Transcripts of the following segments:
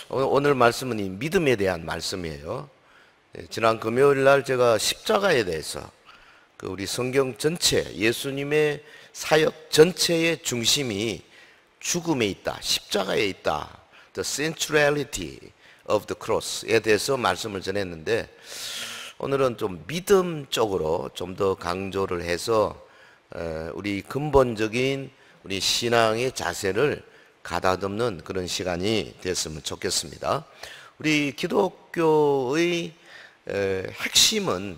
오늘 말씀은 이 믿음에 대한 말씀이에요. 지난 금요일 날 제가 십자가에 대해서 우리 성경 전체, 예수님의 사역 전체의 중심이 죽음에 있다, 십자가에 있다, the centrality of the cross에 대해서 말씀을 전했는데, 오늘은 좀 믿음 쪽으로 좀 더 강조를 해서 우리 근본적인 우리 신앙의 자세를 가다듬는 그런 시간이 됐으면 좋겠습니다. 우리 기독교의 핵심은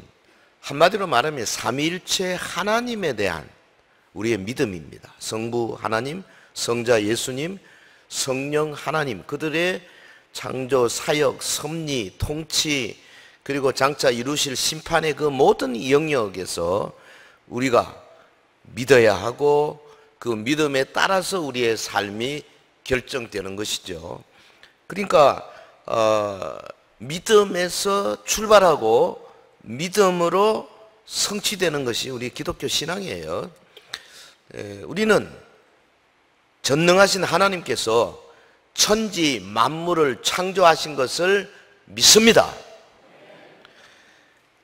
한마디로 말하면 삼위일체 하나님에 대한 우리의 믿음입니다. 성부 하나님, 성자 예수님, 성령 하나님, 그들의 창조, 사역, 섭리, 통치, 그리고 장차 이루실 심판의 그 모든 영역에서 우리가 믿어야 하고 그 믿음에 따라서 우리의 삶이 결정되는 것이죠. 그러니까 믿음에서 출발하고 믿음으로 성취되는 것이 우리 기독교 신앙이에요. 우리는 전능하신 하나님께서 천지 만물을 창조하신 것을 믿습니다.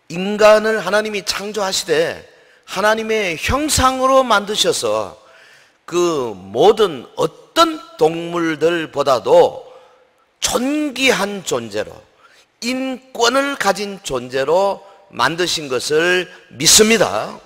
인간을 하나님이 창조하시되 하나님의 형상으로 만드셔서 그 모든 어떤 동물들보다도 존귀한 존재로, 인권을 가진 존재로 만드신 것을 믿습니다.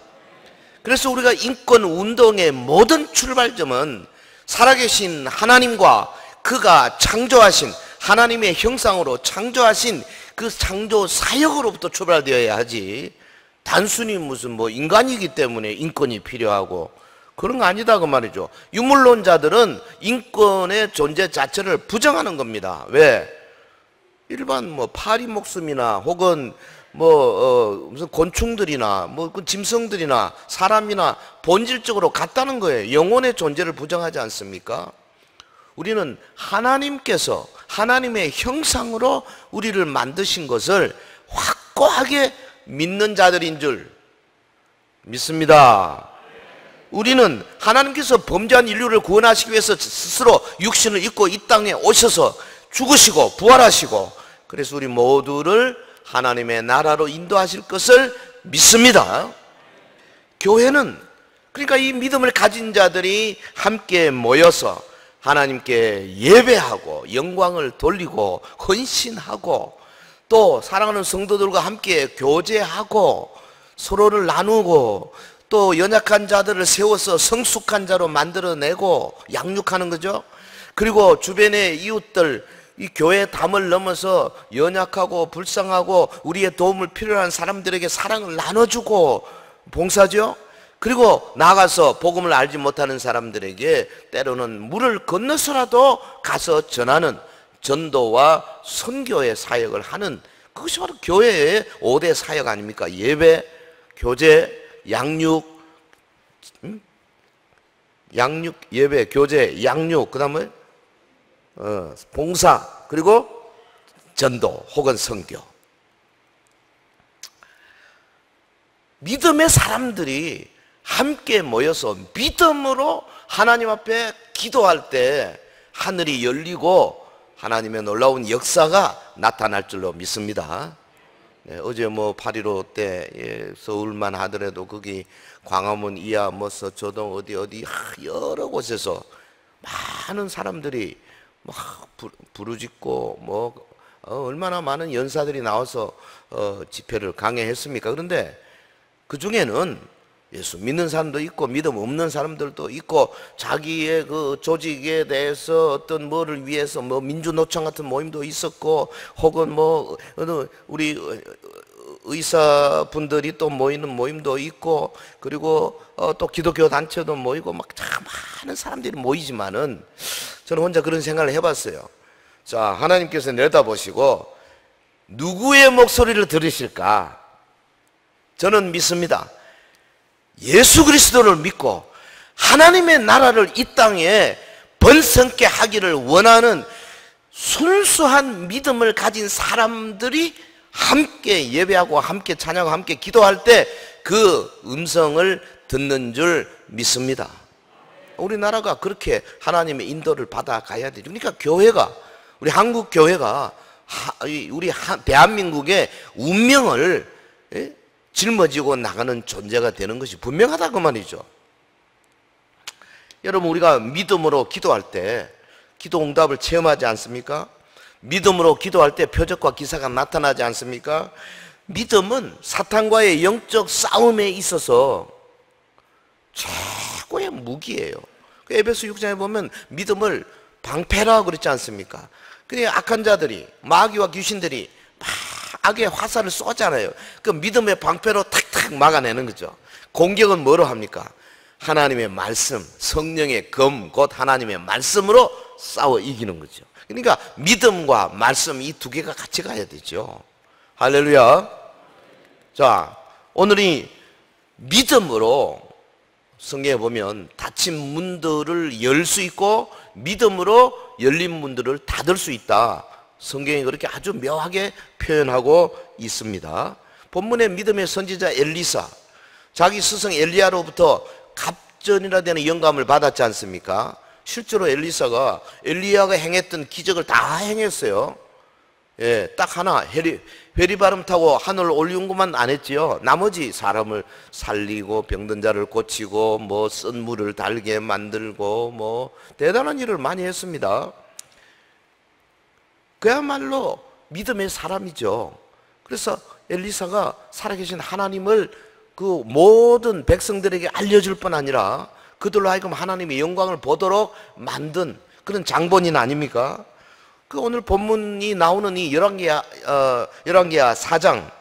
그래서 우리가 인권 운동의 모든 출발점은 살아계신 하나님과 그가 창조하신 하나님의 형상으로 창조하신 그 창조 사역으로부터 출발되어야 하지, 단순히 무슨 인간이기 때문에 인권이 필요하고 그런 거 아니다 그 말이죠. 유물론자들은 인권의 존재 자체를 부정하는 겁니다. 왜? 일반 파리 목숨이나 혹은 무슨 곤충들이나 그 짐승들이나 사람이나 본질적으로 같다는 거예요. 영혼의 존재를 부정하지 않습니까? 우리는 하나님께서 하나님의 형상으로 우리를 만드신 것을 확고하게 믿는 자들인 줄 믿습니다. 우리는 하나님께서 범죄한 인류를 구원하시기 위해서 스스로 육신을 입고 이 땅에 오셔서 죽으시고 부활하시고, 그래서 우리 모두를 하나님의 나라로 인도하실 것을 믿습니다. 교회는 그러니까 이 믿음을 가진 자들이 함께 모여서 하나님께 예배하고 영광을 돌리고 헌신하고 또 사랑하는 성도들과 함께 교제하고 서로를 나누고 또 연약한 자들을 세워서 성숙한 자로 만들어내고 양육하는 거죠. 그리고 주변의 이웃들, 이 교회의 담을 넘어서 연약하고 불쌍하고 우리의 도움을 필요한 사람들에게 사랑을 나눠주고 봉사죠. 그리고 나가서 복음을 알지 못하는 사람들에게 때로는 물을 건너서라도 가서 전하는 전도와 선교의 사역을 하는, 그것이 바로 교회의 5대 사역 아닙니까? 예배, 교제, 양육, 예배, 교제, 양육, 그 다음에 봉사, 그리고 전도 혹은 선교. 믿음의 사람들이 함께 모여서 믿음으로 하나님 앞에 기도할 때 하늘이 열리고 하나님의 놀라운 역사가 나타날 줄로 믿습니다. 어제 8.15 때 서울만 하더라도 거기 광화문 이하 서초동 어디 여러 곳에서 많은 사람들이 막 부르짖고 얼마나 많은 연사들이 나와서 집회를 강행했습니까? 그런데 그 중에는 예수 믿는 사람도 있고 믿음 없는 사람들도 있고 자기의 그 조직에 대해서 어떤 뭐를 위해서 민주노총 같은 모임도 있었고 혹은 우리 의사분들이 또 모이는 모임도 있고 그리고 또 기독교 단체도 모이고 참 많은 사람들이 모이지만은 저는 혼자 그런 생각을 해봤어요. 자, 하나님께서 내다보시고 누구의 목소리를 들으실까? 저는 믿습니다. 예수 그리스도를 믿고 하나님의 나라를 이 땅에 번성케 하기를 원하는 순수한 믿음을 가진 사람들이 함께 예배하고 함께 찬양하고 함께 기도할 때 그 음성을 듣는 줄 믿습니다. 우리나라가 그렇게 하나님의 인도를 받아가야 되죠. 그러니까 교회가 우리 한국 교회가 우리 대한민국의 운명을 짊어지고 나가는 존재가 되는 것이 분명하다 그 말이죠. 여러분, 우리가 믿음으로 기도할 때 기도 응답을 체험하지 않습니까? 믿음으로 기도할 때 표적과 기사가 나타나지 않습니까? 믿음은 사탄과의 영적 싸움에 있어서 최고의 무기예요. 에베소 6장에 보면 믿음을 방패라 그랬지 않습니까? 그냥 악한 자들이, 마귀와 귀신들이 막 악의 화살을 쏘잖아요. 그 믿음의 방패로 탁탁 막아내는 거죠. 공격은 뭐로 합니까? 하나님의 말씀, 성령의 검, 곧 하나님의 말씀으로 싸워 이기는 거죠. 그러니까 믿음과 말씀 이 두 개가 같이 가야 되죠. 할렐루야. 자, 오늘이 믿음으로 성경에 보면 닫힌 문들을 열 수 있고 믿음으로 열린 문들을 닫을 수 있다. 성경이 그렇게 아주 묘하게 표현하고 있습니다. 본문의 믿음의 선지자 엘리사, 자기 스승 엘리야로부터 갑전이라 되는 영감을 받았지 않습니까? 실제로 엘리사가 엘리야가 행했던 기적을 다 행했어요. 예, 딱 하나 회리바람 타고 하늘을 올리는 것만 안 했지요. 나머지 사람을 살리고 병든 자를 고치고 뭐 쓴 물을 달게 만들고 뭐 대단한 일을 많이 했습니다. 그야말로 믿음의 사람이죠. 그래서 엘리사가 살아계신 하나님을 그 모든 백성들에게 알려줄 뿐 아니라 그들로 하여금 하나님의 영광을 보도록 만든 그런 장본인 아닙니까? 그 오늘 본문이 나오는 이 열왕기야 4장,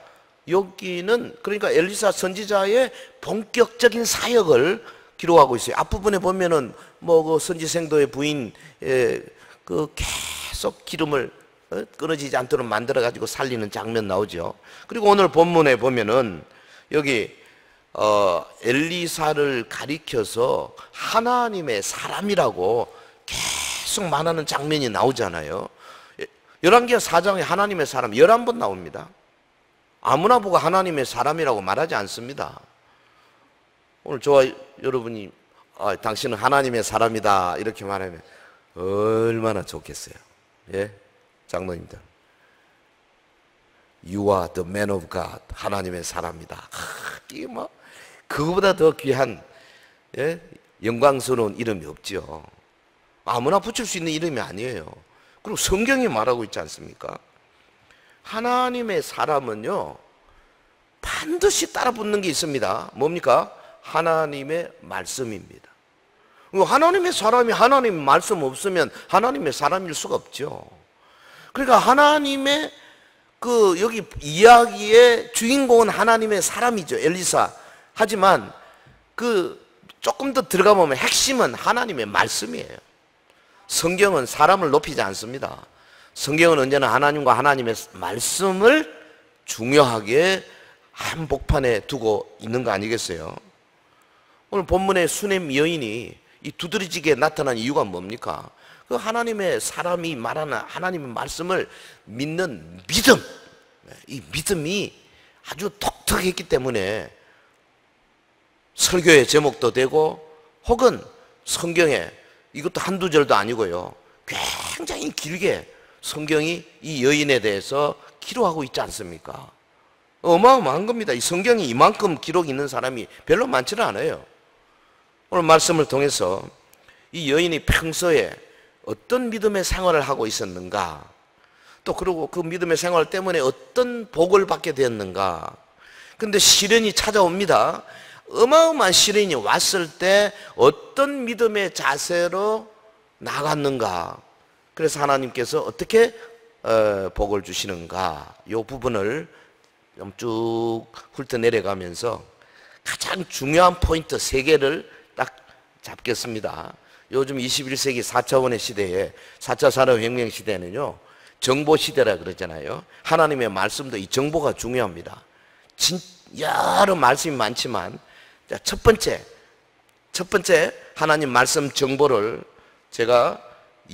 여기는 그러니까 엘리사 선지자의 본격적인 사역을 기록하고 있어요. 앞부분에 보면은 뭐 그 선지생도의 부인 그 계속 기름을 끊어지지 않도록 만들어 가지고 살리는 장면 나오죠. 그리고 오늘 본문에 보면은 여기 엘리사를 가리켜서 하나님의 사람이라고 계속 말하는 장면이 나오잖아요. 열왕기야 4장에 하나님의 사람 11번 나옵니다. 아무나 보고 하나님의 사람이라고 말하지 않습니다. 오늘 저와 여러분이 당신은 하나님의 사람이다 이렇게 말하면 얼마나 좋겠어요. 예, 장로님들, You are the man of God, 하나님의 사람이다. 이게 뭐 그거보다 더 귀한 영광스러운 이름이 없죠. 아무나 붙일 수 있는 이름이 아니에요. 그리고 성경이 말하고 있지 않습니까? 하나님의 사람은요 반드시 따라 붙는 게 있습니다. 뭡니까? 하나님의 말씀입니다. 하나님의 사람이 하나님의 말씀 없으면 하나님의 사람일 수가 없죠. 그러니까 하나님의 그 여기 이야기의 주인공은 하나님의 사람이죠, 엘리사. 하지만 그 조금 더 들어가 보면 핵심은 하나님의 말씀이에요. 성경은 사람을 높이지 않습니다. 성경은 언제나 하나님과 하나님의 말씀을 중요하게 한복판에 두고 있는 거 아니겠어요? 오늘 본문의 수넴 여인이 이 두드러지게 나타난 이유가 뭡니까? 그 하나님의 사람이 말하는 하나님의 말씀을 믿는 믿음, 이 믿음이 아주 독특했기 때문에 설교의 제목도 되고 혹은 성경에 이것도 한두 절도 아니고요 굉장히 길게 성경이 이 여인에 대해서 기록하고 있지 않습니까? 어마어마한 겁니다. 이 성경이 이만큼 기록이 있는 사람이 별로 많지는 않아요. 오늘 말씀을 통해서 이 여인이 평소에 어떤 믿음의 생활을 하고 있었는가, 또 그리고 그 믿음의 생활 때문에 어떤 복을 받게 되었는가. 근데 시련이 찾아옵니다. 어마어마한 시련이 왔을 때 어떤 믿음의 자세로 나갔는가. 그래서 하나님께서 어떻게 복을 주시는가, 이 부분을 좀 쭉 훑어내려가면서 가장 중요한 포인트 3개를 딱 잡겠습니다. 요즘 21세기 4차원의 시대에 4차 산업혁명 시대는요 정보 시대라 그러잖아요. 하나님의 말씀도 이 정보가 중요합니다. 여러 말씀이 많지만 첫 번째 하나님 말씀 정보를 제가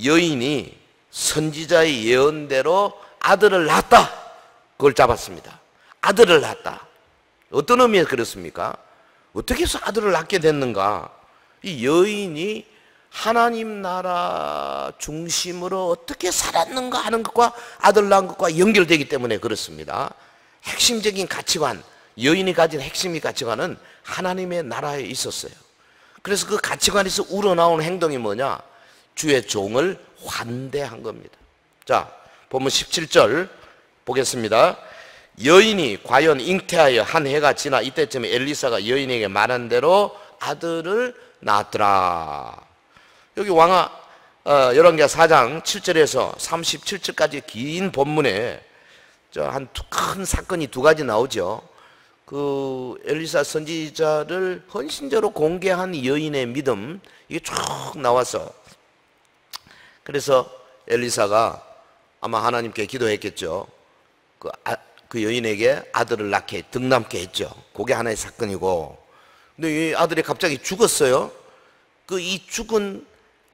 여인이 선지자의 예언대로 아들을 낳았다, 그걸 잡았습니다. 아들을 낳았다. 어떤 의미에서 그렇습니까? 어떻게 해서 아들을 낳게 됐는가? 이 여인이 하나님 나라 중심으로 어떻게 살았는가 하는 것과 아들 낳은 것과 연결되기 때문에 그렇습니다. 핵심적인 가치관, 여인이 가진 핵심의 가치관은 하나님의 나라에 있었어요. 그래서 그 가치관에서 우러나오는 행동이 뭐냐? 주의 종을 환대한 겁니다. 자, 본문 17절 보겠습니다. 여인이 과연 잉태하여 한 해가 지나 이때쯤에 엘리사가 여인에게 말한 대로 아들을 낳았더라. 여기 열왕기하 4장 7절에서 37절까지 긴 본문에 한 큰 사건이 두 가지 나오죠. 그 엘리사 선지자를 헌신적으로 공개한 여인의 믿음, 이게 쭉 나와서, 그래서 엘리사가 아마 하나님께 기도했겠죠. 그 여인에게 아들을 낳게 득남게 했죠. 그게 하나의 사건이고, 근데 이 아들이 갑자기 죽었어요. 이 죽은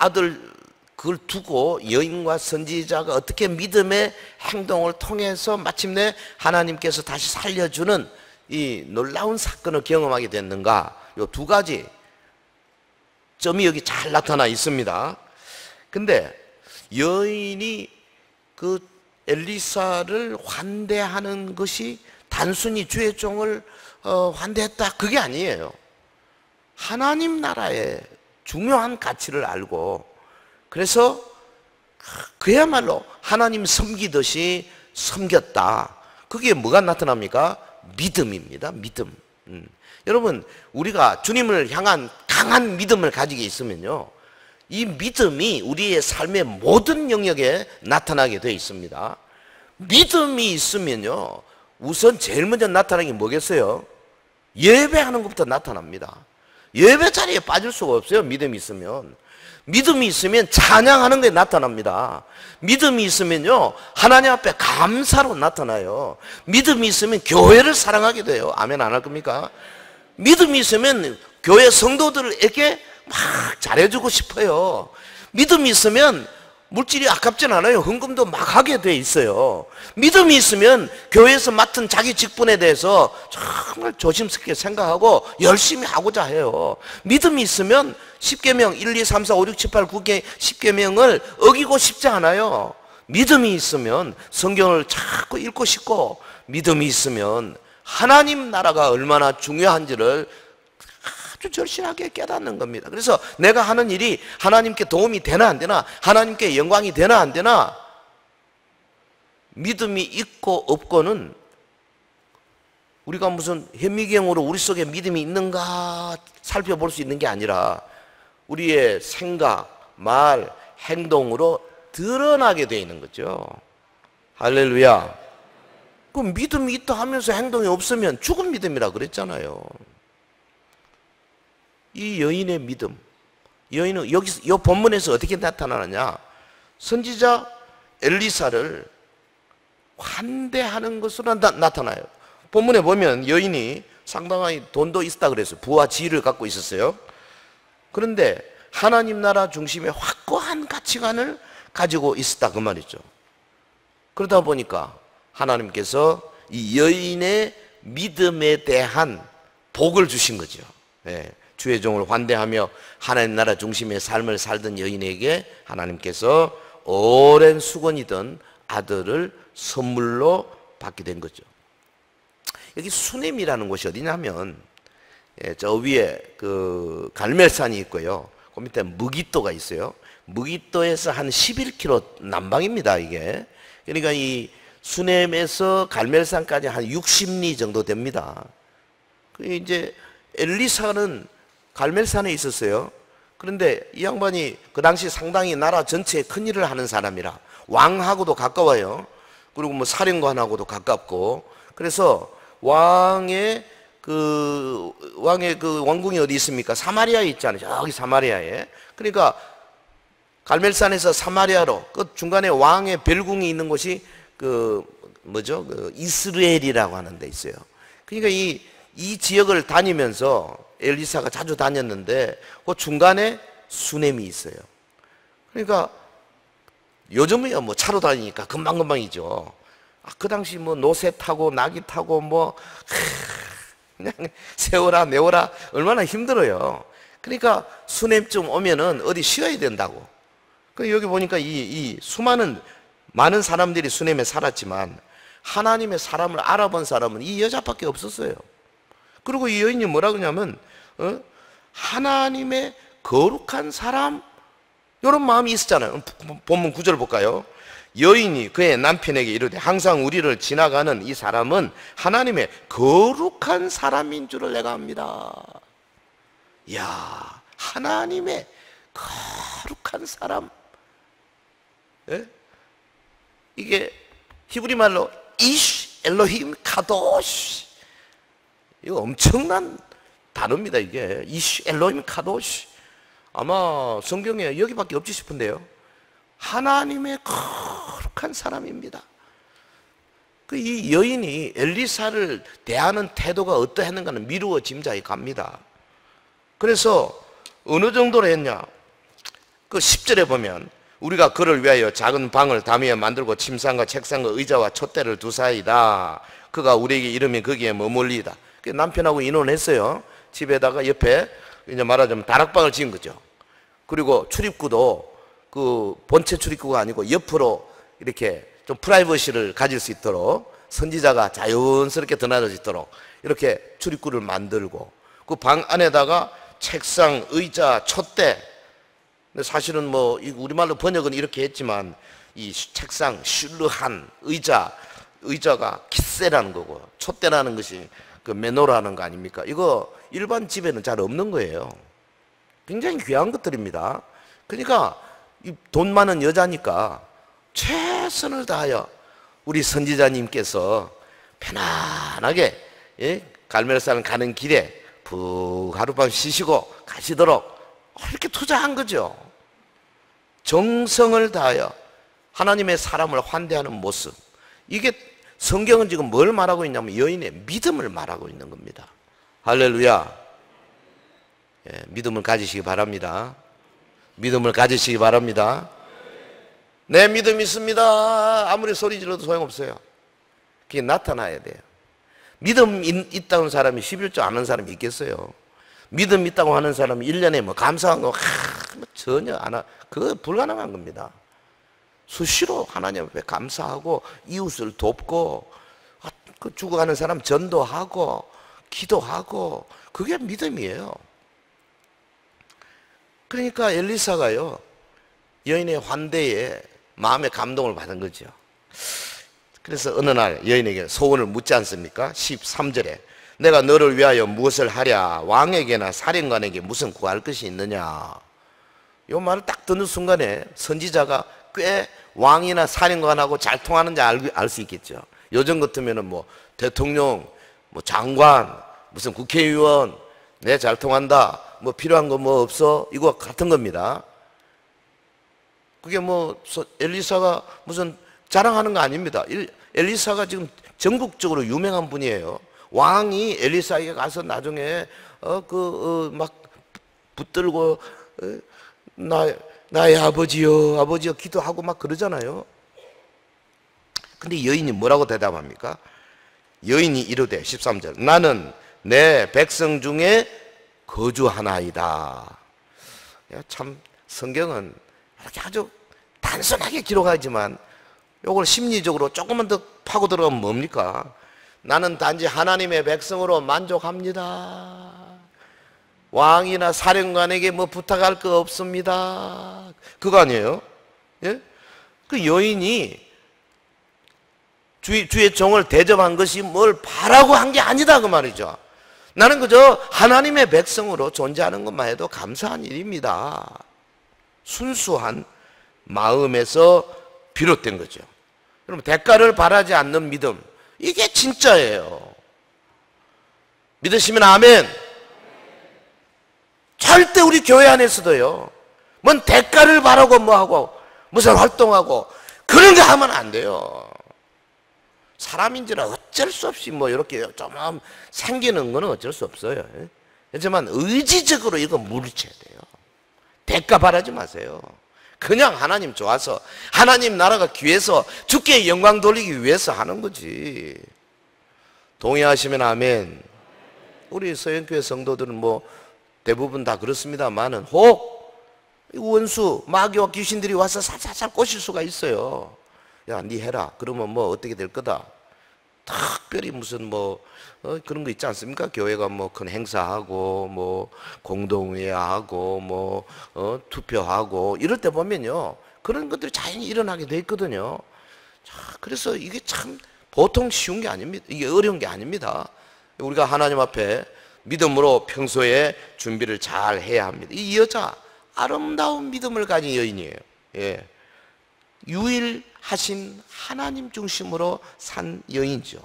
아들, 그걸 두고 여인과 선지자가 어떻게 믿음의 행동을 통해서 마침내 하나님께서 다시 살려주는 이 놀라운 사건을 경험하게 됐는가? 이 두 가지 점이 여기 잘 나타나 있습니다. 근데 여인이 그 엘리사를 환대하는 것이 단순히 주의 종을 환대했다, 그게 아니에요. 하나님 나라의 중요한 가치를 알고, 그래서 그야말로 하나님 섬기듯이 섬겼다. 그게 뭐가 나타납니까? 믿음입니다. 믿음. 여러분, 우리가 주님을 향한 강한 믿음을 가지게 있으면요, 이 믿음이 우리의 삶의 모든 영역에 나타나게 되어 있습니다. 믿음이 있으면요, 우선 제일 먼저 나타나는 게 뭐겠어요? 예배하는 것부터 나타납니다. 예배 자리에 빠질 수가 없어요. 믿음이 있으면. 믿음이 있으면 찬양하는 게 나타납니다. 믿음이 있으면요, 하나님 앞에 감사로 나타나요. 믿음이 있으면 교회를 사랑하게 돼요. 아멘 안 할 겁니까? 믿음이 있으면 교회 성도들에게 막 잘해주고 싶어요. 믿음이 있으면 물질이 아깝진 않아요. 헌금도 막 하게 돼 있어요. 믿음이 있으면 교회에서 맡은 자기 직분에 대해서 정말 조심스럽게 생각하고 열심히 하고자 해요. 믿음이 있으면 10계명 1, 2, 3, 4, 5, 6, 7, 8, 9개 10계명을 어기고 싶지 않아요. 믿음이 있으면 성경을 자꾸 읽고 싶고, 믿음이 있으면 하나님 나라가 얼마나 중요한지를 아주 절실하게 깨닫는 겁니다. 그래서 내가 하는 일이 하나님께 도움이 되나 안 되나, 하나님께 영광이 되나 안 되나, 믿음이 있고 없고는 우리가 무슨 현미경으로 우리 속에 믿음이 있는가 살펴볼 수 있는 게 아니라 우리의 생각, 말, 행동으로 드러나게 되어 있는 거죠. 할렐루야. 그 믿음이 있다 하면서 행동이 없으면 죽은 믿음이라 그랬잖아요. 이 여인의 믿음, 여인은 여기서 이 본문에서 어떻게 나타나느냐? 선지자 엘리사를 환대하는 것으로 나타나요. 본문에 보면 여인이 상당히 돈도 있었다 그랬어요. 부와 지위를 갖고 있었어요. 그런데 하나님 나라 중심의 확고한 가치관을 가지고 있었다 그 말이죠. 그러다 보니까 하나님께서 이 여인의 믿음에 대한 복을 주신 거죠. 예. 주의 종을 환대하며 하나님 나라 중심의 삶을 살던 여인에게 하나님께서 오랜 수건이던 아들을 선물로 받게 된 거죠. 여기 수넴이라는 곳이 어디냐면, 저 위에 그 갈멜산이 있고요, 그 밑에 무기또가 있어요. 무기또에서 한 11km 남방입니다, 이게. 그러니까 이 수넴에서 갈멜산까지 한 60리 정도 됩니다. 이제 엘리사는 갈멜산에 있었어요. 그런데 이 양반이 그 당시 상당히 나라 전체에 큰 일을 하는 사람이라 왕하고도 가까워요. 그리고 뭐 사령관하고도 가깝고, 그래서 왕의 그 왕궁이 어디 있습니까? 사마리아에 있잖아요. 저기 사마리아에. 그러니까 갈멜산에서 사마리아로 그 중간에 왕의 별궁이 있는 곳이 그 뭐죠? 그 이스라엘이라고 하는 데 있어요. 그러니까 이 지역을 다니면서 엘리사가 자주 다녔는데 그 중간에 수넴이 있어요. 그러니까 요즘은 뭐 차로 다니니까 금방금방이죠. 그 당시 뭐 노새 타고 나귀 타고 뭐 그냥 세워라 내워라 얼마나 힘들어요. 그러니까 수냄쯤 오면은 어디 쉬어야 된다고. 여기 보니까 이 많은 사람들이 수냄에 살았지만 하나님의 사람을 알아본 사람은 이 여자밖에 없었어요. 그리고 이 여인이 뭐라 그러냐면 하나님의 거룩한 사람, 이런 마음이 있었잖아요. 본문 9절 볼까요? 여인이 그의 남편에게 이르되 항상 우리를 지나가는 이 사람은 하나님의 거룩한 사람인 줄을 내가 압니다. 이야, 하나님의 거룩한 사람. 예? 이게 히브리 말로 이쉬 엘로힘 카도시, 이거 엄청난 단어입니다. 이게 이쉬 엘로힘 카도시. 아마 성경에 여기밖에 없지 싶은데요. 하나님의 거룩한 사람입니다. 이 여인이 엘리사를 대하는 태도가 어떠했는가는 미루어 짐작이 갑니다. 그래서 어느 정도로 했냐, 10절에 보면 우리가 그를 위하여 작은 방을 담위에 만들고 침상과 책상과 의자와 촛대를 두사이다. 그가 우리에게 이르면 거기에 머물리이다. 남편하고 인원했어요. 집에다가 옆에 이제 말하자면 다락방을 지은 거죠. 그리고 출입구도 그 본체 출입구가 아니고 옆으로 이렇게 좀 프라이버시를 가질 수 있도록, 선지자가 자연스럽게 드나들 수 있도록 이렇게 출입구를 만들고, 그 방 안에다가 책상, 의자, 촛대. 근데 사실은 뭐 우리말로 번역은 이렇게 했지만 이 책상, 슐르한, 의자가 키세라는 거고, 촛대라는 것이 그 메노라는 거 아닙니까? 이거 일반 집에는 잘 없는 거예요. 굉장히 귀한 것들입니다. 그러니까 돈 많은 여자니까 최선을 다하여 우리 선지자님께서 편안하게, 예? 갈멜산 가는 길에 푹 하룻밤 쉬시고 가시도록 이렇게 투자한 거죠. 정성을 다하여 하나님의 사람을 환대하는 모습. 이게 성경은 지금 뭘 말하고 있냐면 여인의 믿음을 말하고 있는 겁니다. 할렐루야. 예, 믿음을 가지시기 바랍니다. 믿음을 가지시기 바랍니다. 내 믿음 있습니다. 아무리 소리 질러도 소용없어요. 그게 나타나야 돼요. 믿음 있다는 사람이 11조 아는 사람이 있겠어요? 믿음 있다고 하는 사람이 1년에 뭐 감사한 거 전혀 안 하, 그거 불가능한 겁니다. 수시로 하나님 앞에 감사하고 이웃을 돕고, 그 죽어가는 사람 전도하고 기도하고, 그게 믿음이에요. 그러니까 엘리사가요, 여인의 환대에 마음의 감동을 받은 거죠. 그래서 어느 날 여인에게 소원을 묻지 않습니까? 13절에 내가 너를 위하여 무엇을 하랴? 왕에게나 사령관에게 무슨 구할 것이 있느냐? 이 말을 딱 듣는 순간에 선지자가 꽤 왕이나 사령관하고 잘 통하는지 알 수 있겠죠. 요즘 같으면 뭐 대통령, 뭐 장관, 무슨 국회의원, 내 잘 통한다, 뭐 필요한 거 뭐 없어, 이거 같은 겁니다. 그게 뭐 엘리사가 무슨 자랑하는 거 아닙니다. 엘리사가 지금 전국적으로 유명한 분이에요. 왕이 엘리사에게 가서 나중에 막 붙들고 나의 아버지여 기도하고 막 그러잖아요. 근데 여인이 뭐라고 대답합니까? 여인이 이르되 13절 나는 내 백성 중에 거주하나이다. 참 성경은 이렇게 아주 단순하게 기록하지만 이걸 심리적으로 조금만 더 파고 들어가면 뭡니까? 나는 단지 하나님의 백성으로 만족합니다. 왕이나 사령관에게 뭐 부탁할 거 없습니다. 그거 아니에요? 예? 그 여인이 주의 종을 대접한 것이 뭘 바라고 한 게 아니다 그 말이죠. 나는 그저 하나님의 백성으로 존재하는 것만 해도 감사한 일입니다. 순수한 마음에서 비롯된 거죠. 여러분, 대가를 바라지 않는 믿음, 이게 진짜예요. 믿으시면 아멘. 절대 우리 교회 안에서도요, 뭔 대가를 바라고 뭐하고 무슨 활동하고 그런 거 하면 안 돼요. 사람인지라 어쩔 수 없이 뭐 이렇게 좀 생기는 거는 어쩔 수 없어요. 하지만 의지적으로 이거 물리쳐야 돼요. 대가 바라지 마세요. 그냥 하나님 좋아서, 하나님 나라가 귀해서 주께 영광 돌리기 위해서 하는 거지. 동의하시면 아멘. 우리 서영교회 성도들은 뭐 대부분 다 그렇습니다만은 혹 원수, 마귀와 귀신들이 와서 살살살 꼬실 수가 있어요. 야, 니 해라. 그러면 뭐 어떻게 될 거다. 특별히 무슨 그런 거 있지 않습니까? 교회가 뭐 큰 행사하고 뭐 공동회하고 뭐 투표하고 이럴 때 보면요, 그런 것들이 자연히 일어나게 돼 있거든요. 자, 그래서 이게 참 보통 쉬운 게 아닙니다. 이게 어려운 게 아닙니다. 우리가 하나님 앞에 믿음으로 평소에 준비를 잘 해야 합니다. 이 여자 아름다운 믿음을 가진 여인이에요. 예. 유일하신 하나님 중심으로 산 여인이죠.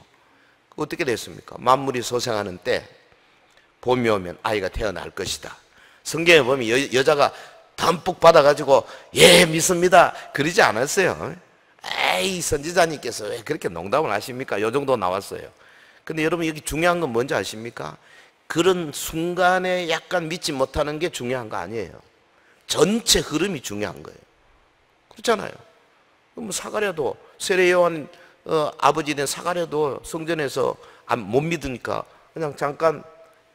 어떻게 됐습니까? 만물이 소생하는 때 봄이 오면 아이가 태어날 것이다. 성경에 보면 여자가 덤뿍 받아가지고 예 믿습니다 그러지 않았어요. 에이 선지자님께서 왜 그렇게 농담을 하십니까? 요 정도 나왔어요. 근데 여러분 여기 중요한 건 뭔지 아십니까? 그런 순간에 약간 믿지 못하는 게 중요한 거 아니에요. 전체 흐름이 중요한 거예요. 그렇잖아요. 뭐 사가랴도 세례 요한 아버지 된 사가랴도 성전에서 못 믿으니까 그냥 잠깐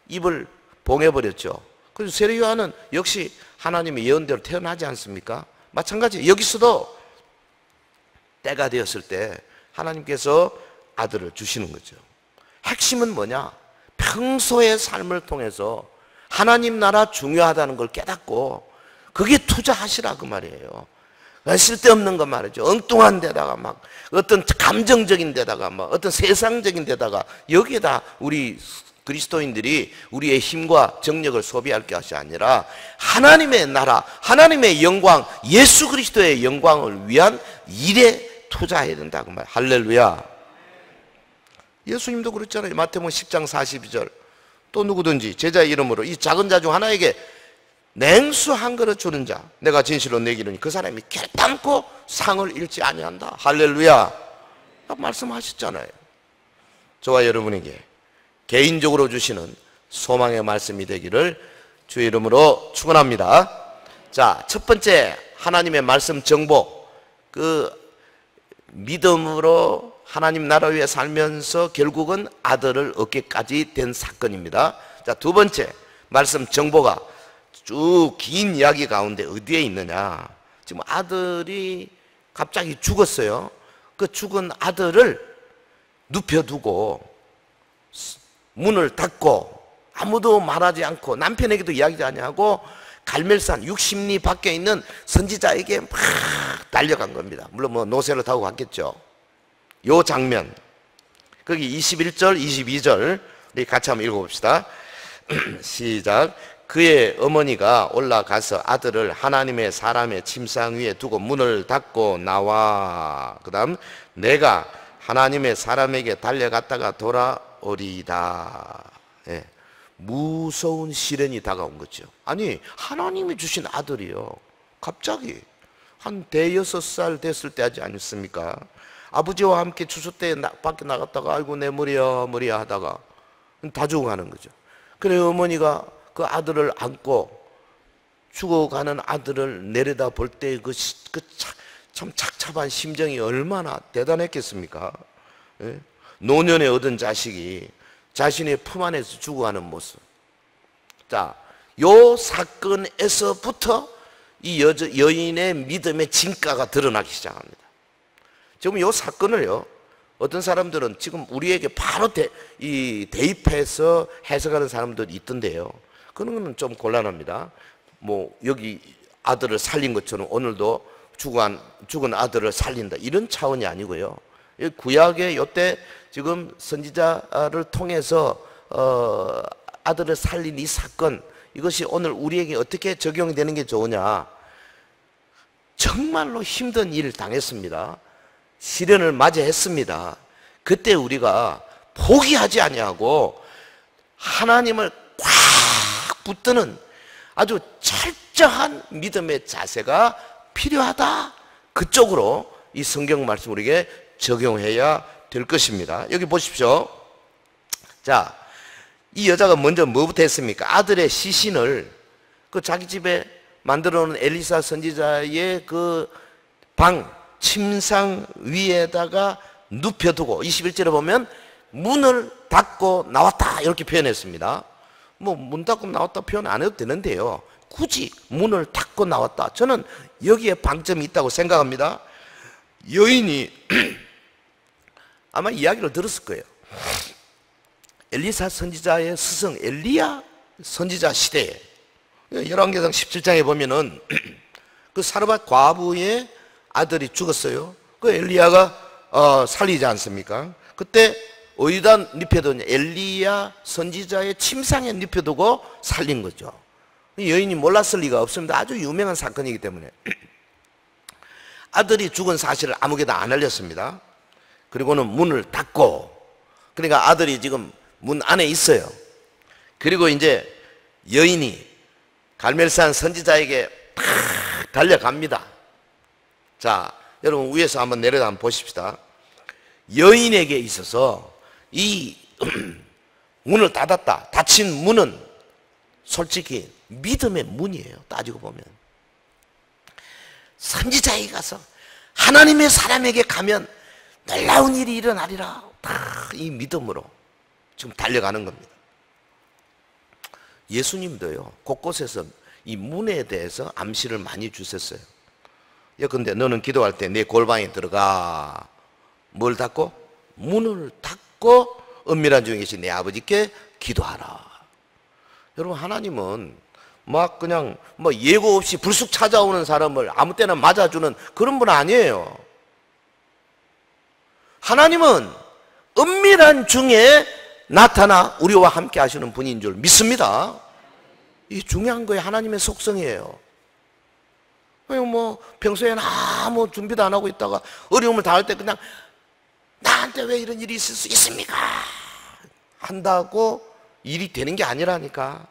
입을 봉해버렸죠. 그래서 세례 요한은 역시 하나님의 예언대로 태어나지 않습니까? 마찬가지 여기서도 때가 되었을 때 하나님께서 아들을 주시는 거죠. 핵심은 뭐냐? 평소의 삶을 통해서 하나님 나라 중요하다는 걸 깨닫고 그게 투자하시라 그 말이에요. 쓸데없는 거 말이죠. 엉뚱한 데다가 막 어떤 감정적인 데다가 막 어떤 세상적인 데다가 여기에다 우리 그리스도인들이 우리의 힘과 정력을 소비할 것이 아니라 하나님의 나라, 하나님의 영광, 예수 그리스도의 영광을 위한 일에 투자해야 된다고 말. 할렐루야. 예수님도 그랬잖아요. 마태복음 10장 42절. 또 누구든지 제자의 이름으로 이 작은 자 중 하나에게 냉수 한 그릇 주는 자 내가 진실로 내기르니 그 사람이 결단코 상을 잃지 아니한다. 할렐루야. 말씀하셨잖아요. 저와 여러분에게 개인적으로 주시는 소망의 말씀이 되기를 주의 이름으로 축원합니다. 자, 첫 번째 하나님의 말씀 정보, 그 믿음으로 하나님 나라 위에 살면서 결국은 아들을 얻기까지 된 사건입니다. 자, 두 번째 말씀 정보가 쭉 긴 이야기 가운데 어디에 있느냐? 지금 아들이 갑자기 죽었어요. 그 죽은 아들을 눕혀두고 문을 닫고 아무도 말하지 않고 남편에게도 이야기도 아니하고 갈멜산 60리 밖에 있는 선지자에게 막 달려간 겁니다. 물론 뭐 노새를 타고 갔겠죠. 요 장면 거기 21절 22절 우리 같이 한번 읽어봅시다. 시작. 그의 어머니가 올라가서 아들을 하나님의 사람의 침상 위에 두고 문을 닫고 나와. 그 다음 내가 하나님의 사람에게 달려갔다가 돌아오리다. 예. 무서운 시련이 다가온 거죠. 아니 하나님이 주신 아들이요 갑자기 한 대여섯 살 됐을 때 하지 않습니까? 아버지와 함께 추수 때 밖에 나갔다가 아이고 내 머리야 머리야 하다가 다 죽어가는 거죠. 그래 어머니가 그 아들을 안고 죽어가는 아들을 내려다 볼 때 참 착잡한 심정이 얼마나 대단했겠습니까? 예? 노년에 얻은 자식이 자신의 품 안에서 죽어가는 모습. 자, 요 사건에서부터 이 여인의 믿음의 진가가 드러나기 시작합니다. 지금 요 사건을요, 어떤 사람들은 지금 우리에게 바로 대입해서 해석하는 사람들이 있던데요. 그런 거는 좀 곤란합니다. 뭐 여기 아들을 살린 것처럼 오늘도 죽은 아들을 살린다 이런 차원이 아니고요. 구약의 요때 지금 선지자를 통해서 아들을 살린 이 사건, 이것이 오늘 우리에게 어떻게 적용이 되는 게 좋으냐? 정말로 힘든 일을 당했습니다. 시련을 맞이했습니다. 그때 우리가 포기하지 아니하고 하나님을 꽉 붙드는 아주 철저한 믿음의 자세가 필요하다. 그쪽으로 이 성경 말씀 우리에게 적용해야 될 것입니다. 여기 보십시오. 자, 이 여자가 먼저 뭐부터 했습니까? 아들의 시신을 그 자기 집에 만들어 놓은 엘리사 선지자의 그 방 침상 위에다가 눕혀두고 21절에 보면 문을 닫고 나왔다 이렇게 표현했습니다. 뭐 문 닫고 나왔다 표현 안 해도 되는데요. 굳이 문을 닫고 나왔다. 저는 여기에 방점이 있다고 생각합니다. 여인이 아마 이야기를 들었을 거예요. 엘리사 선지자의 스승 엘리야 선지자 시대에 열왕기상 17장에 보면은 그 사르밧 과부의 아들이 죽었어요. 그 엘리야가 살리지 않습니까? 그때 어디다 눕혀두냐? 엘리야 선지자의 침상에 눕혀두고 살린 거죠. 여인이 몰랐을 리가 없습니다. 아주 유명한 사건이기 때문에. 아들이 죽은 사실을 아무개도 안 알렸습니다. 그리고는 문을 닫고, 그러니까 아들이 지금 문 안에 있어요. 그리고 이제 여인이 갈멜산 선지자에게 팍 달려갑니다. 자, 여러분 위에서 한번 내려다 한번 보십시다. 여인에게 있어서 이 문을 닫았다. 닫힌 문은 솔직히 믿음의 문이에요. 따지고 보면. 선지자에게 가서 하나님의 사람에게 가면 놀라운 일이 일어나리라. 다 이 믿음으로 지금 달려가는 겁니다. 예수님도요, 곳곳에서 이 문에 대해서 암시를 많이 주셨어요. 근데 너는 기도할 때 내 골방에 들어가. 뭘 닫고? 문을 닫고 은밀한 중에 계신 내 아버지께 기도하라. 여러분, 하나님은 막 그냥 뭐 예고 없이 불쑥 찾아오는 사람을 아무 때나 맞아주는 그런 분 아니에요. 하나님은 은밀한 중에 나타나 우리와 함께 하시는 분인 줄 믿습니다. 이 중요한 거예요. 하나님의 속성이에요. 뭐 평소에는 아무 준비도 안 하고 있다가 어려움을 당할 때 그냥 나한테 왜 이런 일이 있을 수 있습니까? 한다고 일이 되는 게 아니라니까.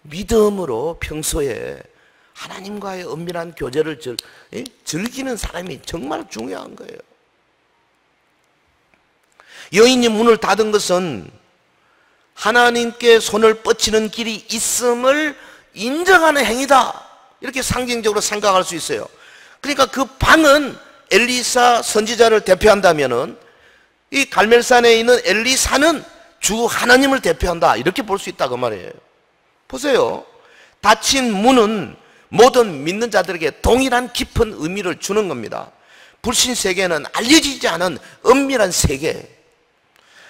믿음으로 평소에 하나님과의 은밀한 교제를 즐기는 사람이 정말 중요한 거예요. 여인이 문을 닫은 것은 하나님께 손을 뻗치는 길이 있음을 인정하는 행위다. 이렇게 상징적으로 생각할 수 있어요. 그러니까 그 방은 엘리사 선지자를 대표한다면은 이 갈멜산에 있는 엘리사는 주 하나님을 대표한다. 이렇게 볼 수 있다 그 말이에요. 보세요. 닫힌 문은 모든 믿는 자들에게 동일한 깊은 의미를 주는 겁니다. 불신 세계는 알려지지 않은 은밀한 세계.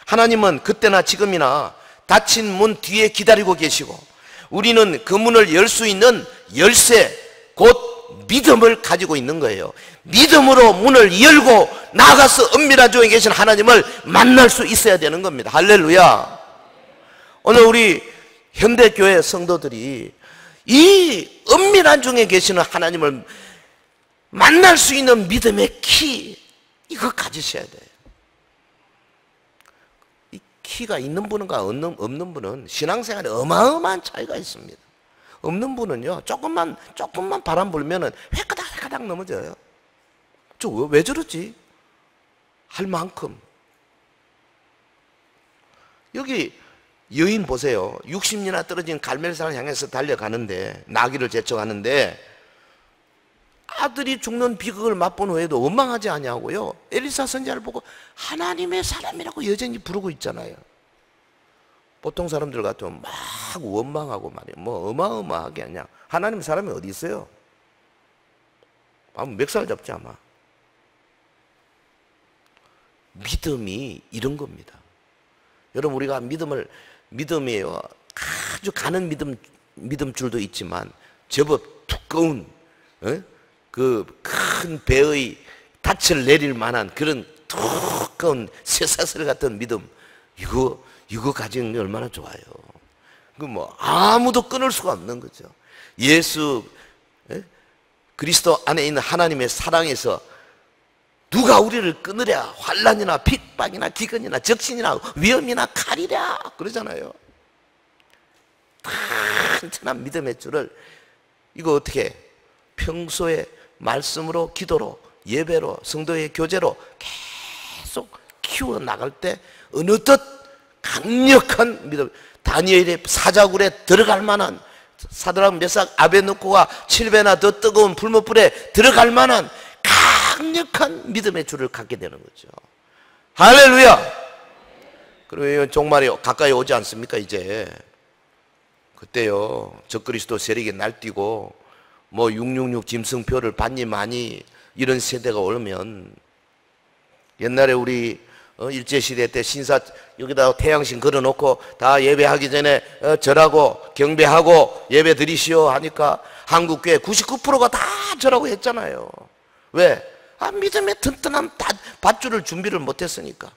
하나님은 그때나 지금이나 닫힌 문 뒤에 기다리고 계시고, 우리는 그 문을 열 수 있는 열쇠, 곧 믿음을 가지고 있는 거예요. 믿음으로 문을 열고 나가서 은밀한 중에 계신 하나님을 만날 수 있어야 되는 겁니다. 할렐루야. 오늘 우리 현대교회 성도들이 이 은밀한 중에 계시는 하나님을 만날 수 있는 믿음의 키, 이거 가지셔야 돼요. 이 키가 있는 분과 없는 분은 신앙생활에 어마어마한 차이가 있습니다. 없는 분은요, 조금만 바람 불면은 획가닥 넘어져요. 왜 저러지? 할 만큼. 여기 여인 보세요. 60리나 떨어진 갈멜산을 향해서 달려가는데, 나귀를 제쳐가는데 아들이 죽는 비극을 맛본 후에도 원망하지 아니하고요, 엘리사 선지자를 보고 하나님의 사람이라고 여전히 부르고 있잖아요. 보통 사람들 같으면 막 원망하고 말이에요. 뭐 어마어마하게 하냐. 하나님 사람이 어디 있어요? 아마 멱살 잡지 아마. 믿음이 이런 겁니다. 여러분, 우리가 믿음이에요. 아주 가는 믿음 줄도 있지만 제법 두꺼운 그 큰 배의 닻을 내릴 만한 그런 두꺼운 쇠사슬 같은 믿음, 이거 가지는 게 얼마나 좋아요. 그 뭐 아무도 끊을 수가 없는 거죠. 예수 그리스도 안에 있는 하나님의 사랑에서 누가 우리를 끊으랴. 환난이나 핍박이나 기근이나 적신이나 위험이나 칼이랴 그러잖아요. 튼튼한 믿음의 줄을 이거 어떻게 평소에 말씀으로, 기도로, 예배로, 성도의 교제로 계속 키워나갈 때 어느덧 강력한 믿음, 다니엘의 사자굴에 들어갈 만한, 사드락 메삭 아베느고가 7배나 더 뜨거운 불못불에 들어갈 만한 강력한 믿음의 줄을 갖게 되는 거죠. 할렐루야. 그리고 종말이 가까이 오지 않습니까? 이제 그때요 적그리스도 세력이 날뛰고 뭐 666 짐승표를 받니 마니 이런 세대가 오면, 옛날에 우리 일제시대 때 신사 여기다 태양신 걸어놓고 다 예배하기 전에 절하고 경배하고 예배 드리시오 하니까 한국교회 99%가 다 절하고 했잖아요. 왜? 믿음의 튼튼한 밧줄을 준비를 못했으니까.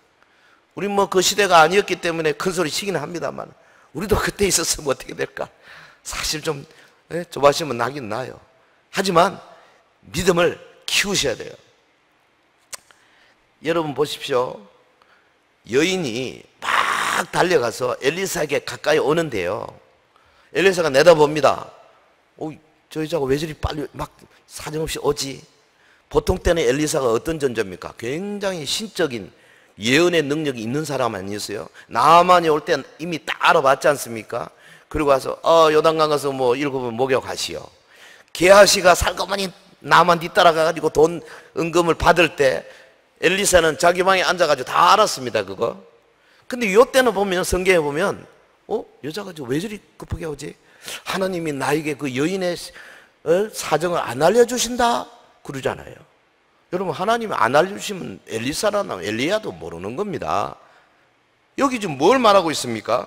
우리 뭐 그 시대가 아니었기 때문에 큰 소리 치긴 합니다만, 우리도 그때 있었으면 어떻게 될까? 사실 좀 조바심은 나긴 나요. 하지만 믿음을 키우셔야 돼요. 여러분 보십시오. 여인이 막 달려가서 엘리사에게 가까이 오는데요, 엘리사가 내다봅니다. 저 여자가 왜 저리 빨리 막 사정없이 오지? 보통 때는 엘리사가 어떤 존재입니까? 굉장히 신적인 예언의 능력이 있는 사람 아니었어요? 나만이 올 때 이미 딱 알아봤지 않습니까? 그리고 와서 요단강 가서 뭐 7번 목욕하시오. 게하시가 살가만히 나만 뒤따라가가지고 돈 은금을 받을 때 엘리사는 자기 방에 앉아가지고 다 알았습니다, 그거. 근데 요때는 보면, 성경에 보면 여자가 왜 저리 급하게 오지? 하나님이 나에게 그 여인의 사정을 안 알려주신다 그러잖아요. 여러분, 하나님이 안 알려주시면 엘리사나 엘리야도 모르는 겁니다. 여기 지금 뭘 말하고 있습니까?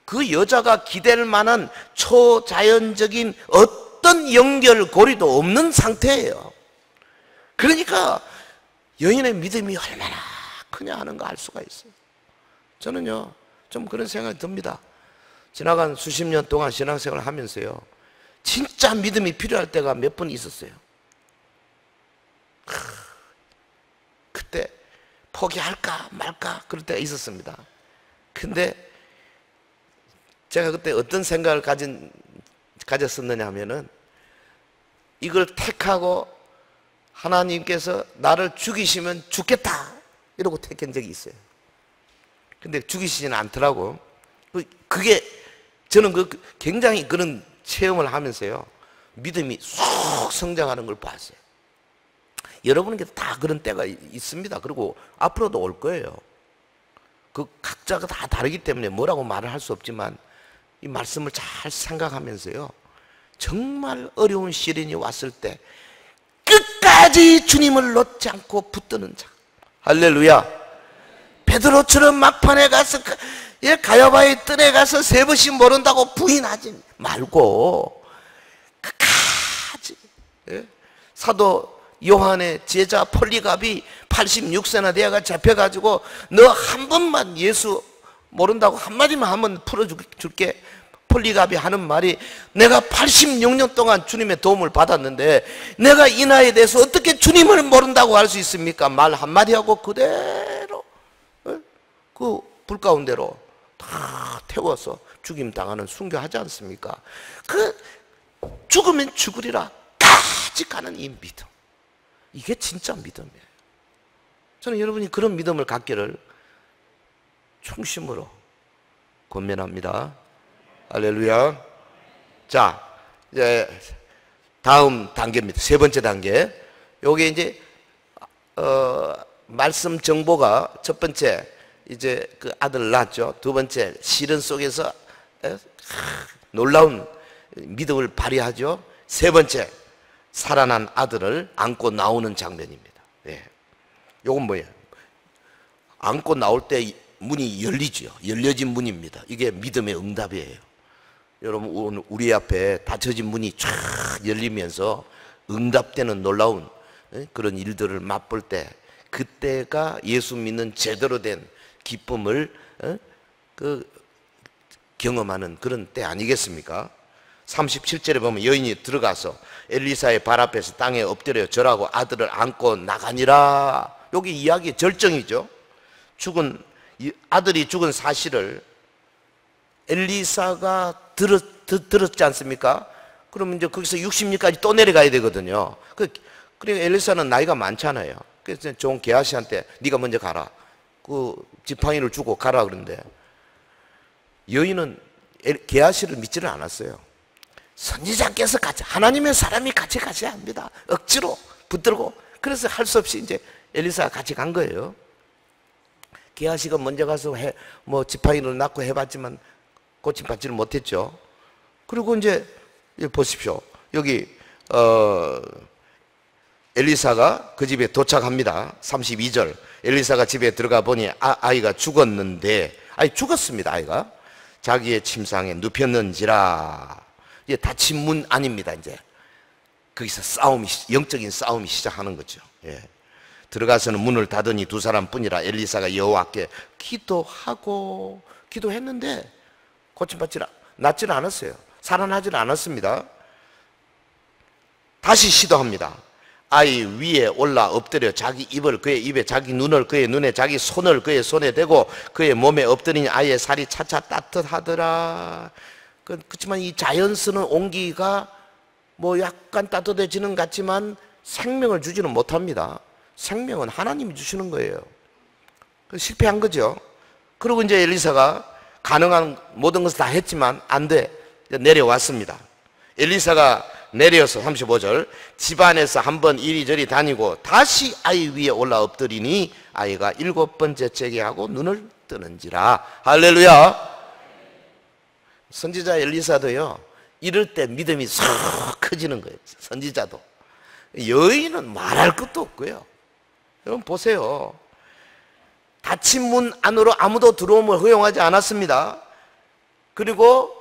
그 여자가 기댈 만한 초자연적인 어떤 연결고리도 없는 상태예요. 그러니까 여인의 믿음이 얼마나 크냐 하는 거 알 수가 있어요. 저는요 좀 그런 생각이 듭니다. 지나간 수십 년 동안 신앙생활을 하면서요, 진짜 믿음이 필요할 때가 몇 번 있었어요. 그때 포기할까 말까 그럴 때가 있었습니다. 근데 제가 그때 어떤 생각을 가졌었느냐 하면은, 이걸 택하고 하나님께서 나를 죽이시면 죽겠다 이러고 택한 적이 있어요. 근데 죽이시지는 않더라고. 그게 저는 굉장히 그런 체험을 하면서요, 믿음이 쑥 성장하는 걸 봤어요. 여러분에게 다 그런 때가 있습니다. 그리고 앞으로도 올 거예요. 그 각자가 다 다르기 때문에 뭐라고 말을 할 수 없지만, 이 말씀을 잘 생각하면서요, 정말 어려운 시련이 왔을 때 끝까지 주님을 놓지 않고 붙드는 자. 할렐루야. 베드로처럼 막판에 가서 가야바의 뜰에 가서 3번씩 모른다고 부인하지 말고 끝까지. 사도 요한의 제자 폴리갑이 86세나 되어가 잡혀가지고 너 한 번만 예수 모른다고 한마디만 하면 풀어줄게. 폴리갑이 하는 말이, 내가 86년 동안 주님의 도움을 받았는데 내가 이 나이에 대해서 어떻게 주님을 모른다고 할 수 있습니까? 말 한마디 하고 그대로 그 불 가운데로 다 태워서 죽임 당하는 순교하지 않습니까? 그 죽으면 죽으리라 까지 가는 이 믿음, 이게 진짜 믿음이에요. 저는 여러분이 그런 믿음을 갖기를 충심으로 권면합니다. 할렐루야. 자, 이제 다음 단계입니다. 3번째 단계. 요게 이제 말씀 정보가, 첫 번째 이제 그 아들 낳았죠. 두 번째 시련 속에서 놀라운 믿음을 발휘하죠. 세 번째 살아난 아들을 안고 나오는 장면입니다. 예. 요건 뭐예요? 안고 나올 때 문이 열리죠. 열려진 문입니다. 이게 믿음의 응답이에요. 여러분, 우리 앞에 닫혀진 문이 쫙 열리면서 응답되는 놀라운 그런 일들을 맛볼 때, 그때가 예수 믿는 제대로 된 기쁨을 경험하는 그런 때 아니겠습니까? 37절에 보면 여인이 들어가서 엘리사의 발 앞에서 땅에 엎드려 절하고 아들을 안고 나가니라. 여기 이야기의 절정이죠. 아들이 죽은 사실을 엘리사가 들었지 않습니까? 그러면 이제 거기서 60리까지 또 내려가야 되거든요. 그리고 엘리사는 나이가 많잖아요. 그래서 좋은 게하시한테 네가 먼저 가라. 그 지팡이를 주고 가라 그러는데, 여인은 게하시를 믿지를 않았어요. 선지자께서 같이, 하나님의 사람이 같이 가셔야 합니다. 억지로 붙들고. 그래서 할 수 없이 이제 엘리사가 같이 간 거예요. 게하시가 먼저 가서 뭐 지팡이를 놨고 해봤지만 고침받지를 못했죠. 그리고 이제 보십시오. 여기 엘리사가 그 집에 도착합니다. 32절. 엘리사가 집에 들어가 보니 아이가 죽었는데, 죽었습니다. 아이가 자기의 침상에 눕혔는지라. 이제 닫힌 문 아닙니다. 이제 거기서 영적인 싸움이 시작하는 거죠. 예. 들어가서는 문을 닫으니 두 사람뿐이라. 엘리사가 여호와께 기도했는데 낫지는 않았어요. 살아나지는 않았습니다. 다시 시도합니다. 아이 위에 올라 엎드려 자기 입을 그의 입에, 자기 눈을 그의 눈에, 자기 손을 그의 손에 대고 그의 몸에 엎드리니 아이의 살이 차차 따뜻하더라. 그렇지만 이 자연스러운 온기가 뭐 약간 따뜻해지는 것 같지만 생명을 주지는 못합니다. 생명은 하나님이 주시는 거예요. 실패한 거죠. 그리고 이제 엘리사가 가능한 모든 것을 다 했지만 안 돼. 내려왔습니다. 엘리사가 내려서 35절 집안에서 한번 이리저리 다니고 다시 아이 위에 올라 엎드리니 아이가 7번째 재게하고 눈을 뜨는지라. 할렐루야. 선지자 엘리사도요, 이럴 때 믿음이 쏙 커지는 거예요. 선지자도. 여인은 말할 것도 없고요. 여러분 보세요. 닫힌 문 안으로 아무도 들어오면 허용하지 않았습니다. 그리고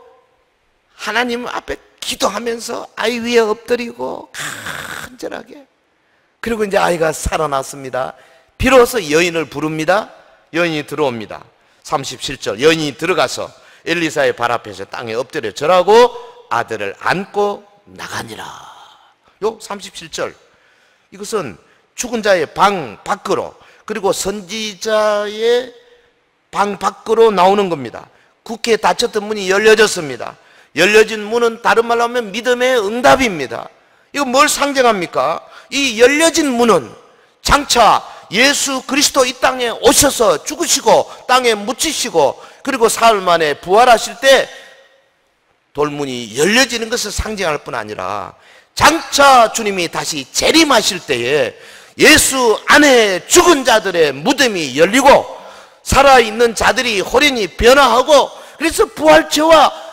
하나님 앞에 기도하면서 아이 위에 엎드리고 간절하게. 그리고 이제 아이가 살아났습니다. 비로소 여인을 부릅니다. 여인이 들어옵니다. 37절. 여인이 들어가서 엘리사의 발 앞에서 땅에 엎드려 절하고 아들을 안고 나가니라. 요 37절. 이것은 죽은 자의 방 밖으로, 그리고 선지자의 방 밖으로 나오는 겁니다. 굳게 닫혔던 문이 열려졌습니다. 열려진 문은 다른 말로 하면 믿음의 응답입니다. 이거 뭘 상징합니까? 이 열려진 문은 장차 예수 그리스도 이 땅에 오셔서 죽으시고 땅에 묻히시고 그리고 사흘 만에 부활하실 때 돌문이 열려지는 것을 상징할 뿐 아니라 장차 주님이 다시 재림하실 때에 예수 안에 죽은 자들의 무덤이 열리고 살아있는 자들이 호련히 변화하고, 그래서 부활체와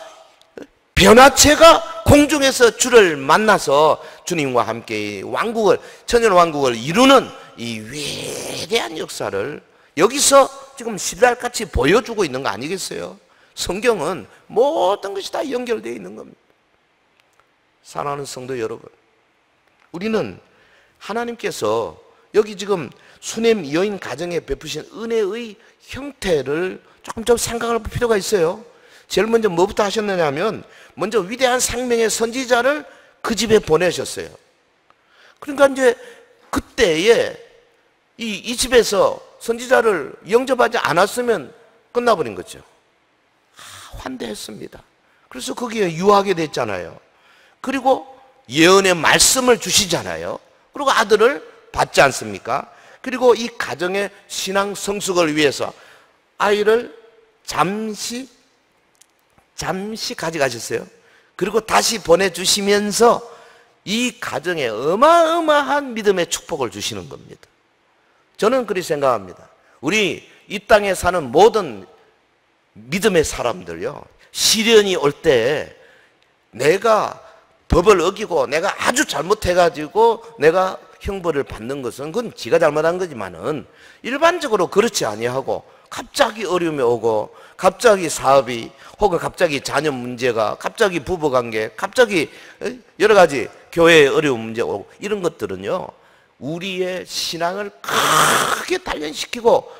변화체가 공중에서 주를 만나서 주님과 함께 왕국을, 천년왕국을 이루는 이 위대한 역사를 여기서 지금 신랄같이 보여주고 있는 거 아니겠어요? 성경은 모든 것이 다 연결되어 있는 겁니다. 사랑하는 성도 여러분, 우리는 하나님께서 여기 지금 수넴 여인 가정에 베푸신 은혜의 형태를 조금 생각할 필요가 있어요. 제일 먼저 뭐부터 하셨느냐 하면, 먼저 위대한 생명의 선지자를 그 집에 보내셨어요. 그러니까 이제 그때에 이 집에서 선지자를 영접하지 않았으면 끝나버린 거죠. 환대했습니다. 그래서 거기에 유하게 됐잖아요. 그리고 예언의 말씀을 주시잖아요. 그리고 아들을 받지 않습니까? 그리고 이 가정의 신앙 성숙을 위해서 아이를 잠시 가져가셨어요. 그리고 다시 보내주시면서 이 가정에 어마어마한 믿음의 축복을 주시는 겁니다. 저는 그렇게 생각합니다. 우리 이 땅에 사는 모든 믿음의 사람들요, 시련이 올 때 내가 법을 어기고 내가 아주 잘못해가지고 내가 형벌을 받는 것은 그건 지가 잘못한 거지만은 일반적으로 그렇지 아니하고 갑자기 어려움이 오고 갑자기 사업이 혹은 갑자기 자녀 문제가, 갑자기 부부관계, 갑자기 여러 가지 교회의 어려운 문제 오고 이런 것들은요, 우리의 신앙을 크게 단련시키고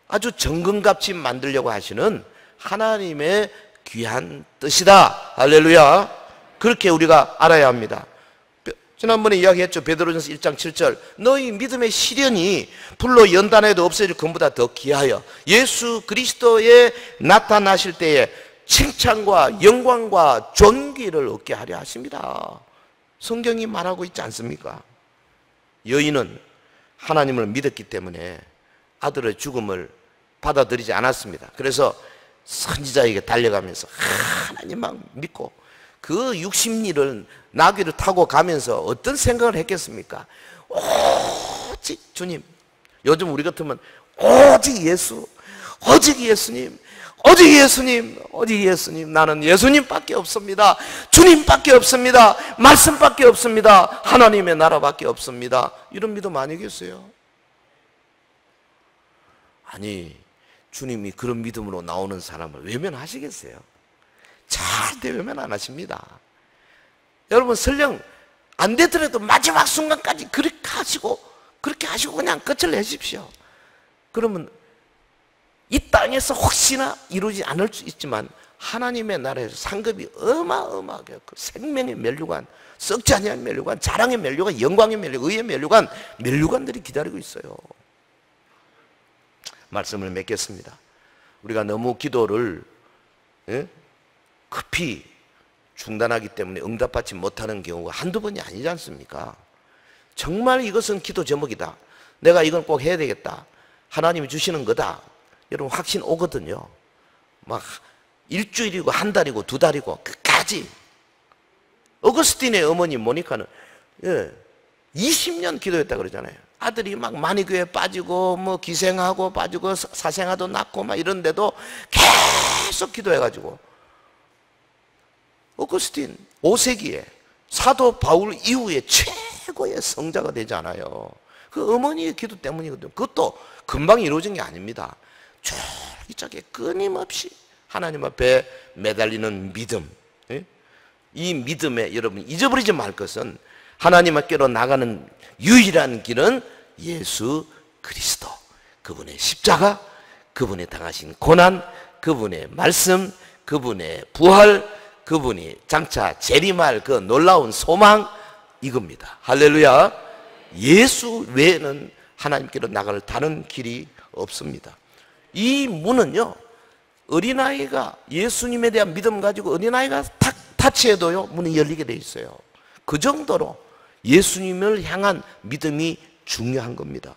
아주 정금같이 만들려고 하시는 하나님의 귀한 뜻이다. 할렐루야. 그렇게 우리가 알아야 합니다. 지난번에 이야기했죠. 베드로전서 1장 7절. 너희 믿음의 시련이 불로 연단해도 없어질 것보다 더 귀하여 예수 그리스도에 나타나실 때에 칭찬과 영광과 존귀를 얻게 하려 하십니다. 성경이 말하고 있지 않습니까? 여인은 하나님을 믿었기 때문에 아들의 죽음을 받아들이지 않았습니다. 그래서 선지자에게 달려가면서 하나님만 믿고 그 60리를 나귀를 타고 가면서 어떤 생각을 했겠습니까? 오직 주님, 요즘 우리 같으면 오직 예수, 오직 예수님, 오직 예수님, 오직 예수님. 나는 예수님밖에 없습니다. 주님밖에 없습니다. 말씀밖에 없습니다. 하나님의 나라밖에 없습니다. 이런 믿음 아니겠어요? 아니, 주님이 그런 믿음으로 나오는 사람을 외면하시겠어요? 절대 외면 안 하십니다. 여러분, 설령 안 되더라도 마지막 순간까지 그렇게 하시고 그냥 끝을 내십시오. 그러면 이 땅에서 혹시나 이루지 않을 수 있지만 하나님의 나라에서 상급이 어마어마하게 그 생명의 면류관, 썩지 아니한 면류관, 자랑의 면류관, 영광의 면류관, 의의 면류관, 면류관들이 기다리고 있어요. 말씀을 맺겠습니다. 우리가 너무 기도를 급히 중단하기 때문에 응답받지 못하는 경우가 한두 번이 아니지 않습니까? 정말 이것은 기도 제목이다. 내가 이건 꼭 해야 되겠다. 하나님이 주시는 거다. 여러분 확신 오거든요. 막 일주일이고 한 달이고 두 달이고 끝까지. 어거스틴의 어머니 모니카는 20년 기도했다 그러잖아요. 아들이 막 만이교에 빠지고 뭐 기생하고 빠지고 사생아도 낳고 막 이런데도 계속 기도해가지고 어거스틴 5세기에 사도 바울 이후에 최고의 성자가 되지 않아요. 그 어머니의 기도 때문이거든요. 그것도 금방 이루어진 게 아닙니다. 쫄깃하게 끊임없이 하나님 앞에 매달리는 믿음. 이 믿음에 여러분 잊어버리지 말 것은 하나님 앞께로 나가는 유일한 길은 예수 그리스도. 그분의 십자가, 그분의 당하신 고난, 그분의 말씀, 그분의 부활, 그분이 장차 재림할 그 놀라운 소망, 이겁니다. 할렐루야. 예수 외에는 하나님께로 나갈 다른 길이 없습니다. 이 문은요, 어린아이가 예수님에 대한 믿음 가지고 어린아이가 탁 타치해도요 문이 열리게 돼 있어요. 그 정도로 예수님을 향한 믿음이 중요한 겁니다.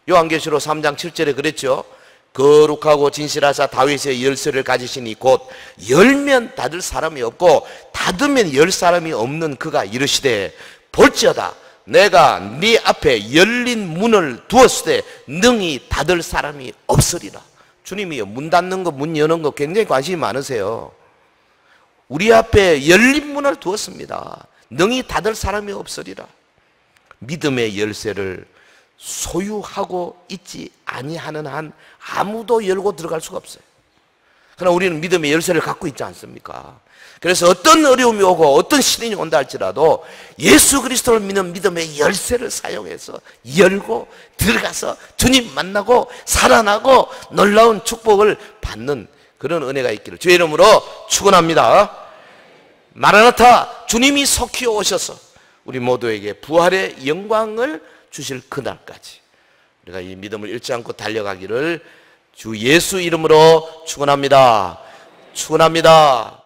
요한계시록 3장 7절에 그랬죠. 거룩하고 진실하사 다윗의 열쇠를 가지시니 곧 열면 닫을 사람이 없고 닫으면 열 사람이 없는 그가 이르시되 볼지어다 내가 네 앞에 열린 문을 두었을 때 능히 닫을 사람이 없으리라. 주님이요, 문 닫는 거 문 여는 거 굉장히 관심이 많으세요. 우리 앞에 열린 문을 두었습니다. 능히 닫을 사람이 없으리라. 믿음의 열쇠를 소유하고 있지 아니하는 한 아무도 열고 들어갈 수가 없어요. 그러나 우리는 믿음의 열쇠를 갖고 있지 않습니까? 그래서 어떤 어려움이 오고 어떤 시련이 온다 할지라도 예수 그리스도를 믿는 믿음의 열쇠를 사용해서 열고 들어가서 주님 만나고 살아나고 놀라운 축복을 받는 그런 은혜가 있기를 주의 이름으로 축원합니다. 마라나타, 주님이 속히 오셔서 우리 모두에게 부활의 영광을 주실 그날까지 우리가 이 믿음을 잃지 않고 달려가기를 주 예수 이름으로 축원합니다. 축원합니다.